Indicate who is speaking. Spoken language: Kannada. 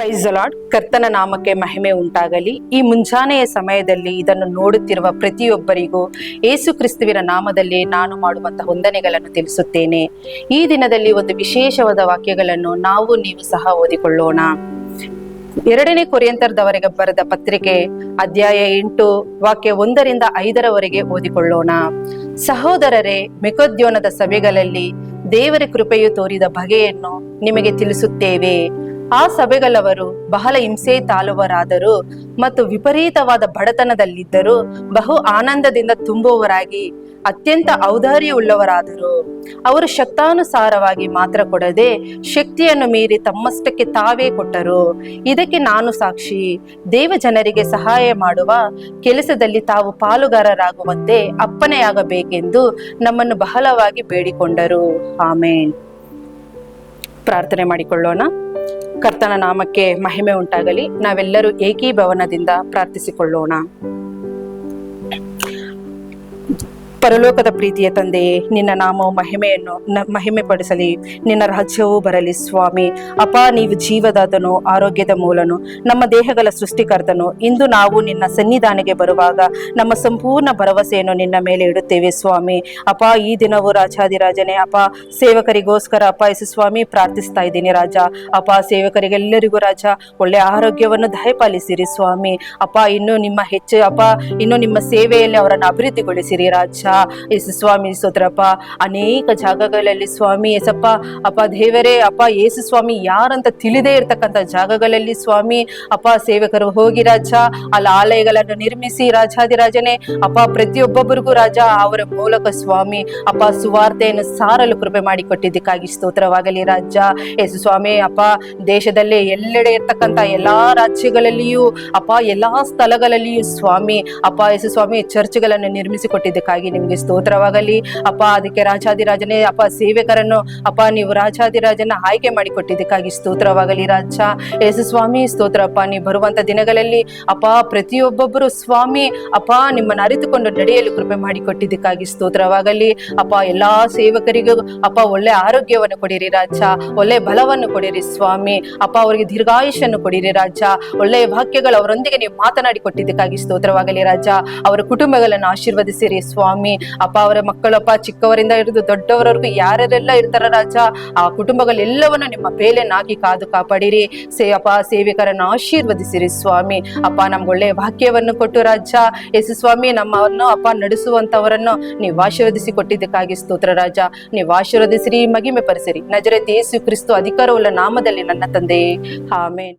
Speaker 1: Praise the lord. ಕರ್ತನ ನಾಮಕ್ಕೆ ಮಹಿಮೆ ಉಂಟಾಗಲಿ. ಈ ಮುಂಜಾನೆಯ ಸಮಯದಲ್ಲಿ ಇದನ್ನು ನೋಡುತ್ತಿರುವ ಪ್ರತಿಯೊಬ್ಬರಿಗೂ ಯೇಸು ಕ್ರಿಸ್ತುವಿನ ನಾಮದಲ್ಲಿ ನಾನು ಮಾಡುವಂತಹ ವಂದನೆಗಳನ್ನು ತಿಳಿಸುತ್ತೇನೆ. ಈ ದಿನದಲ್ಲಿ ಒಂದು ವಿಶೇಷವಾದ ವಾಕ್ಯಗಳನ್ನು ನೀವು ಸಹ ಓದಿಕೊಳ್ಳೋಣ. 2 ಕೊರಿಂಥದವರಿಗೆ ಬರೆದ ಪತ್ರಿಕೆ ಅಧ್ಯಾಯ 8 ವಾಕ್ಯ 1ರಿಂದ 5ರವರೆಗೆ ಓದಿಕೊಳ್ಳೋಣ. ಸಹೋದರರೇ, ಮೆಕೊದ್ಯೋನದ ಸಭೆಗಳಲ್ಲಿ ದೇವರ ಕೃಪೆಯು ತೋರಿದ ಬಗೆಯನ್ನು ನಿಮಗೆ ತಿಳಿಸುತ್ತೇವೆ. ಆ ಸಭೆಗಳವರು ಬಹಳ ಹಿಂಸೆ ತಾಳುವರಾದರು ಮತ್ತು ವಿಪರೀತವಾದ ಬಡತನದಲ್ಲಿದ್ದರೂ ಬಹು ಆನಂದದಿಂದ ತುಂಬುವವರಾಗಿ ಅತ್ಯಂತ ಔದಾರ್ಯವುಳ್ಳವರಾದರು. ಅವರು ಶಕ್ತಾನುಸಾರವಾಗಿ ಮಾತ್ರ ಕೊಡದೆ ಶಕ್ತಿಯನ್ನು ಮೀರಿ ತಮ್ಮಷ್ಟಕ್ಕೆ ತಾವೇ ಕೊಟ್ಟರು. ಇದಕ್ಕೆ ನಾನು ಸಾಕ್ಷಿ. ದೇವ ಜನರಿಗೆ ಸಹಾಯ ಮಾಡುವ ಕೆಲಸದಲ್ಲಿ ತಾವು ಪಾಲುಗಾರರಾಗುವಂತೆ ಅಪ್ಪಣೆಯಾಗಬೇಕೆಂದು ನಮ್ಮನ್ನು ಬಹಳವಾಗಿ ಬೇಡಿಕೊಂಡರು. ಆಮೇನ್. ಪ್ರಾರ್ಥನೆ ಮಾಡಿಕೊಳ್ಳೋಣ. ಕರ್ತನ ನಾಮಕ್ಕೆ ಮಹಿಮೆ ಉಂಟಾಗಲಿ. ನಾವೆಲ್ಲರೂ ಏಕೀಭವನದಿಂದ ಪ್ರಾರ್ಥಿಸಿಕೊಳ್ಳೋಣ. ಪರಲೋಕದ ಪ್ರೀತಿಯ ತಂದೆಯೇ, ನಿನ್ನ ನಾಮವು ಮಹಿಮೆ ಪಡಿಸಲಿ. ನಿನ್ನ ರಾಜ್ಯವು ಬರಲಿ ಸ್ವಾಮಿ. ಅಪ್ಪ, ನೀವು ಜೀವದಾತನು, ಆರೋಗ್ಯದ ಮೂಲನು, ನಮ್ಮ ದೇಹಗಳ ಸೃಷ್ಟಿಕರ್ತನು. ಇಂದು ನಾವು ನಿನ್ನ ಸನ್ನಿಧಾನಕ್ಕೆ ಬರುವಾಗ ನಮ್ಮ ಸಂಪೂರ್ಣ ಭರವಸೆಯನ್ನು ನಿನ್ನ ಮೇಲೆ ಇಡುತ್ತೇವೆ ಸ್ವಾಮಿ. ಅಪ್ಪ, ಈ ದಿನವೂ ರಾಜಾದಿರಾಜನೇ ಅಪ್ಪ, ಸೇವಕರಿಗೋಸ್ಕರ ಅಪ್ಪ ಯೇಸು ಸ್ವಾಮಿ ಪ್ರಾರ್ಥಿಸ್ತಾ ಇದ್ದೀನಿ ರಾಜ. ಅಪ್ಪ, ಸೇವಕರಿಗೆಲ್ಲರಿಗೂ ರಾಜ ಒಳ್ಳೆ ಆರೋಗ್ಯವನ್ನು ದಯಪಾಲಿಸಿರಿ ಸ್ವಾಮಿ. ಅಪ್ಪ, ಇನ್ನು ನಿಮ್ಮ ಸೇವೆಯಲ್ಲಿ ಅವರನ್ನು ಅಭಿವೃದ್ಧಿಗೊಳಿಸಿರಿ ರಾಜ. ಯೇಸು ಸ್ವಾಮಿ ಸ್ತೋತ್ರಪ್ಪ. ಅನೇಕ ಜಾಗಗಳಲ್ಲಿ ಸ್ವಾಮಿ ಯೇಸಪ್ಪ ಅಪ್ಪ ದೇವರೇ ಅಪ್ಪ ಯೇಸು ಸ್ವಾಮಿ ಯಾರಂತ ತಿಳಿದೇ ಇರ್ತಕ್ಕಂಥ ಜಾಗಗಳಲ್ಲಿ ಸ್ವಾಮಿ ಅಪ್ಪ ಸೇವಕರು ಹೋಗಿ ರಾಜ ಅಲ್ಲಿ ಆಲಯಗಳನ್ನು ನಿರ್ಮಿಸಿ ರಾಜಾದಿರಾಜನೇ ಅಪ್ಪ ಪ್ರತಿಯೊಬ್ಬೊಬ್ಬರಿಗೂ ರಾಜ ಅವರ ಮೂಲಕ ಸ್ವಾಮಿ ಅಪ್ಪ ಸುವಾರ್ತೆಯನ್ನು ಸಾರಲು ಕೃಪೆ ಮಾಡಿಕೊಟ್ಟಿದ್ದಕ್ಕಾಗಿ ಸ್ತೋತ್ರವಾಗಲಿ ರಾಜ. ಯೇಸು ಸ್ವಾಮಿ ಅಪ್ಪ ದೇಶದಲ್ಲಿ ಎಲ್ಲೆಡೆ ಇರ್ತಕ್ಕಂಥ ಎಲ್ಲಾ ರಾಜ್ಯಗಳಲ್ಲಿಯೂ ಅಪ್ಪ ಎಲ್ಲಾ ಸ್ಥಳಗಳಲ್ಲಿಯೂ ಸ್ವಾಮಿ ಅಪ್ಪ ಯೇಸು ಸ್ವಾಮಿ ಚರ್ಚ್ಗಳನ್ನು ನಿರ್ಮಿಸಿಕೊಟ್ಟಿದ್ದಕ್ಕಾಗಿ ನಿಮ್ಗೆ ಸ್ತೋತ್ರವಾಗಲಿ ಅಪ್ಪ. ಅದಕ್ಕೆ ರಾಜಾದಿರಾಜನೇ ಅಪ್ಪ ಸೇವಕರನ್ನು ಅಪ್ಪ ನೀವು ರಾಜಾದಿರಾಜನ ಆಯ್ಕೆ ಮಾಡಿಕೊಟ್ಟಿದ್ದಕ್ಕಾಗಿ ಸ್ತೋತ್ರವಾಗಲಿ ರಾಜ. ಯೇಸು ಸ್ವಾಮಿ ಸ್ತೋತ್ರಪ್ಪ. ನೀವು ಬರುವಂತ ದಿನಗಳಲ್ಲಿ ಅಪ್ಪ ಪ್ರತಿಯೊಬ್ಬೊಬ್ಬರು ಸ್ವಾಮಿ ಅಪ್ಪ ನಿಮ್ಮನ್ನು ಅರಿತುಕೊಂಡು ನಡೆಯಲು ಕೃಪೆ ಮಾಡಿಕೊಟ್ಟಿದ್ದಕ್ಕಾಗಿ ಸ್ತೋತ್ರವಾಗಲಿ ಅಪ್ಪ. ಎಲ್ಲಾ ಸೇವಕರಿಗೂ ಅಪ್ಪ ಒಳ್ಳೆ ಆರೋಗ್ಯವನ್ನು ಕೊಡಿರಿ ರಾಜ, ಒಳ್ಳೆ ಬಲವನ್ನು ಕೊಡಿರಿ ಸ್ವಾಮಿ ಅಪ್ಪ. ಅವರಿಗೆ ದೀರ್ಘಾಯುಷ್ಯನ್ನು ಕೊಡಿರಿ ರಾಜ. ಒಳ್ಳೆಯ ವಾಕ್ಯಗಳು ಅವರೊಂದಿಗೆ ನೀವು ಮಾತನಾಡಿ ಕೊಟ್ಟಿದ್ದಕ್ಕಾಗಿ ಸ್ತೋತ್ರವಾಗಲಿ ರಾಜ. ಅವರ ಕುಟುಂಬಗಳನ್ನು ಆಶೀರ್ವದಿಸಿರಿ ಸ್ವಾಮಿ ಅಪ್ಪ. ಅವರ ಮಕ್ಕಳಪ್ಪ ಚಿಕ್ಕವರಿಂದ ಹಿಡಿದು ದೊಡ್ಡವರವರೆಗೂ ಯಾರೆಲ್ಲ ಇರ್ತಾರ ರಾಜ, ಆ ಕುಟುಂಬಗಳೆಲ್ಲವನ್ನು ನಿಮ್ಮ ಬೇಲೆನಾಕಿ ಕಾದು ಕಾಪಾಡಿರಿ ಅಪ್ಪ. ಸೇವಕರನ್ನು ಆಶೀರ್ವದಿಸಿರಿ ಸ್ವಾಮಿ ಅಪ್ಪ. ನಮ್ಗೆ ಒಳ್ಳೆಯ ವಾಕ್ಯವನ್ನು ಕೊಟ್ಟು ರಾಜ ಯೇಸು ಸ್ವಾಮಿ ನಮ್ಮನ್ನು ಅಪ್ಪ ನಡೆಸುವಂತವರನ್ನು ನೀವು ಆಶೀರ್ವದಿಸಿ ಕೊಟ್ಟಿದ್ದಕ್ಕಾಗಿ ಸ್ತೋತ್ರ ರಾಜ. ನೀವು ಆಶೀರ್ವದಿಸಿರಿ, ಮಹಿಮೆ ಪಡಿಸಿರಿ. ನಜರೇತ್ ಯೇಸು ಕ್ರಿಸ್ತು ಅಧಿಕಾರವುಳ್ಳ ನಾಮದಲ್ಲಿ ನನ್ನ ತಂದೆಯೇ, ಆಮೇನ್.